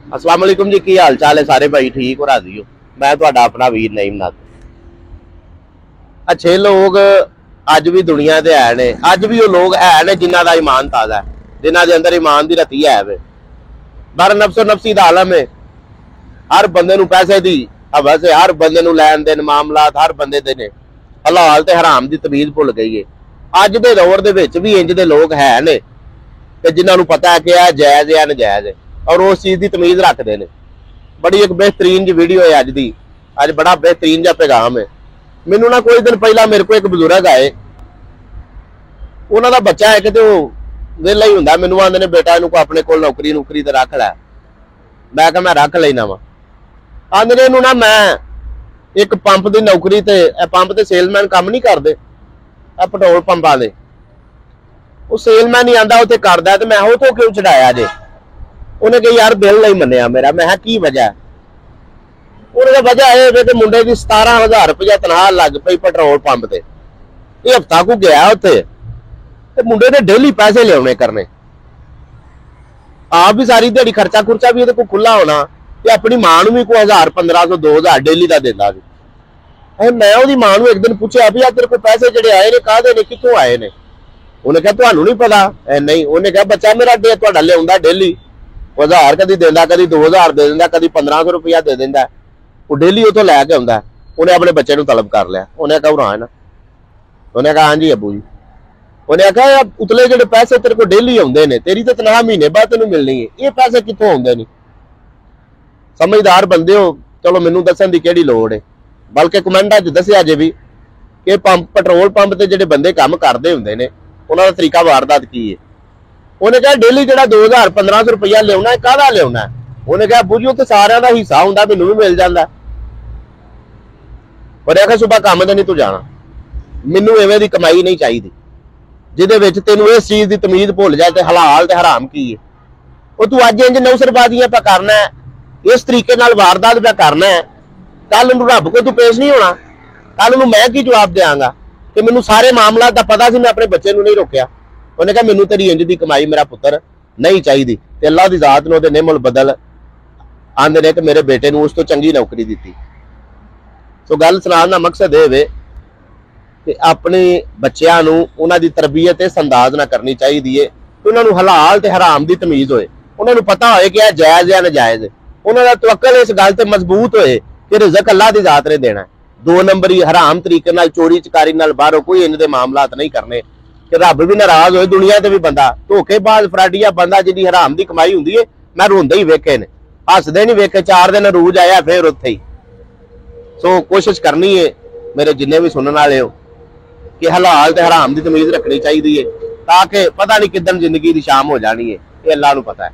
अस्सलाम वालेकुम जी, की हाल चाल है सारे भाई? ठीक हो, राजी हो? मैं तुहाडा अपना वीर नईम नाथ। अच्छे लोग अज भी दुनिया दे है ने, अज भी वो लोग है ने जिन्हां दा ईमान ताज़ा है, जिन्हां दे अंदर ईमान दी रती है वे। बर नफ्सो नफसी दा आलम है। हर बंदे नूं पैसे दी हवस है, हर बंदे नूं लैन देन मामलात हर बंदे दे ने। हलाल ते हराम दी तमीज़ भुल गई है। अज दे दौर दे विच भी इंज दे लोग है ने कि जिन्हां नूं पता है कि यह जायज़ है नजायज़ है और उस चीज़ की तमीज़ रखते हैं। बड़ी एक बेहतरीन जी वीडियो है अज दी, अज बड़ा बेहतरीन जा पैगाम है। मैनू ना कुछ दिन पहला मेरे को एक बजुर्ग आए, उन्होंने बच्चा है कि वेला ही होंदा, मैनू आंदे ने बेटा इनू अपने को नौकरी नौकरी ते रख लै। मैं कहा मैं रख लेना वा। आंदे ने इनू ना मैं एक पंप की नौकरी ते पंप ते सेलमैन काम नहीं करते, पेट्रोल पंपां दे वो सेलमैन ही आंदा उत्थे करदा ते मैं वो तो क्यों चढ़ाया जे? उन्हें कहा यार बिल नहीं मन्निया मेरा। मैं की वजह है? उन्हें वजह यह कि मुंडे की 17,000 रुपया तनख्वाह लग पई पेट्रोल पंप ते। ये हफ्ता को गया उत्थे ते मुंडे ने डेली पैसे लियाने करने, आप भी सारी दिहाड़ी खर्चा खुर्चा भी को खुला होना ते अपनी मां नूं भी कोई 1000 1500 2000 डेली का देंदा सी। मैं उसदी मां नूं एक दिन पूछा भी तेरे को पैसे जिहड़े आए ने काहदे ने, कित्थों आए ने? उन्हें कहा तुहानूं नहीं पता? नहीं। उन्हें कहा बच्चा मेरा तुहाडा लिआउंदा डेली 1000 कदी देंदा, कदी 2000 दे दिंदा, कदी 1500 रुपया दे दिंदा, वो डेली उतो लैके आउंदा। उन्हें अपने बच्चे नूं तलब कर लिया। उन्हें कहा उरा है ना? उन्हें कहा हाँ जी अबू जी। उन्हें कहा उतले जो पैसे तेरे को डेली आउंदे ने, तेरी तो तनख्वाह महीने बाद तेनों मिलनी है, ये पैसे कित्थों आउंदे ने? समझदार बंदे हो, चलो मैनू दस्सण दी किहड़ी लोड़ है। बल्कि कमेंटां च दस्सिया जे भी कि पंप पेट्रोल पंप ते जिहड़े बंदे काम करदे हुंदे ने उन्हां दा तरीका वारदात की है। उन्हें कहा डेली जो 2000 1500 रुपया लिया है काहदा लिया? उन्हें कहा बूझो तो सारे का हिस्सा होंगे, मैनू भी मिल जाता। पर आखिर सुबह काम तो नहीं तू जाना, मैनू इवें दी कमाई नहीं चाहिए जिहदे तेनू इस चीज़ की तमीज़ भुल जाए तो हलाल ते हराम की है। वो तू अज इंज नौसरबाजियां पे करना है, इस तरीके नाल वारदात पे करना है, कल नूं रब को तू पेश नहीं होना। कल नूं मैं की जवाब देंगा कि मैनू सारे मामला का पता सी, मैं अपने बच्चे नूं नहीं रोकिया। उन्हें कहा मैनू तेरी इंज की कमाई मेरा पुत्र नहीं चाहिए। ते अल्लाह की जात ने निमल बदल आंदे ने कि मेरे बेटे नूं उस तो चंगी नौकरी दी। सो गल सुनाने का मकसद ये कि अपने बच्चों नूं उन्हां दी तरबियत इस अंदाज ना करनी चाहिए कि उन्होंने हलाल ते हराम की तमीज़ होए, उन्होंने पता होए कि यह जायज़ या नजायज़ है। उन्होंने तवक्कल इस गल ते मजबूत होए कि रिज़्क अल्लाह की जात ने देना है। 2 नंबरी हराम तरीके नाल चोरी चकारी नाल बाहरों कोई इन्हां दे मामलात नहीं करने कि रब भी नाराज होए। दुनिया ते भी बंदा धोखेबाज फराडिया बंदा जिहदी हराम की कमाई हुंदी है, मैं रोंदे ही वेखे ने, हसदे नहीं वेखे। 4 दिन अरूज आया फिर उत्थे ही। सो कोशिश करनी है मेरे जिन्ने भी सुनने वाले हो कि हलाल ते हराम की तमीज़ रखनी चाहिए है, ताकि पता नहीं किदन जिंदगी की शाम हो जानी है, ये अल्लाह नूं पता है।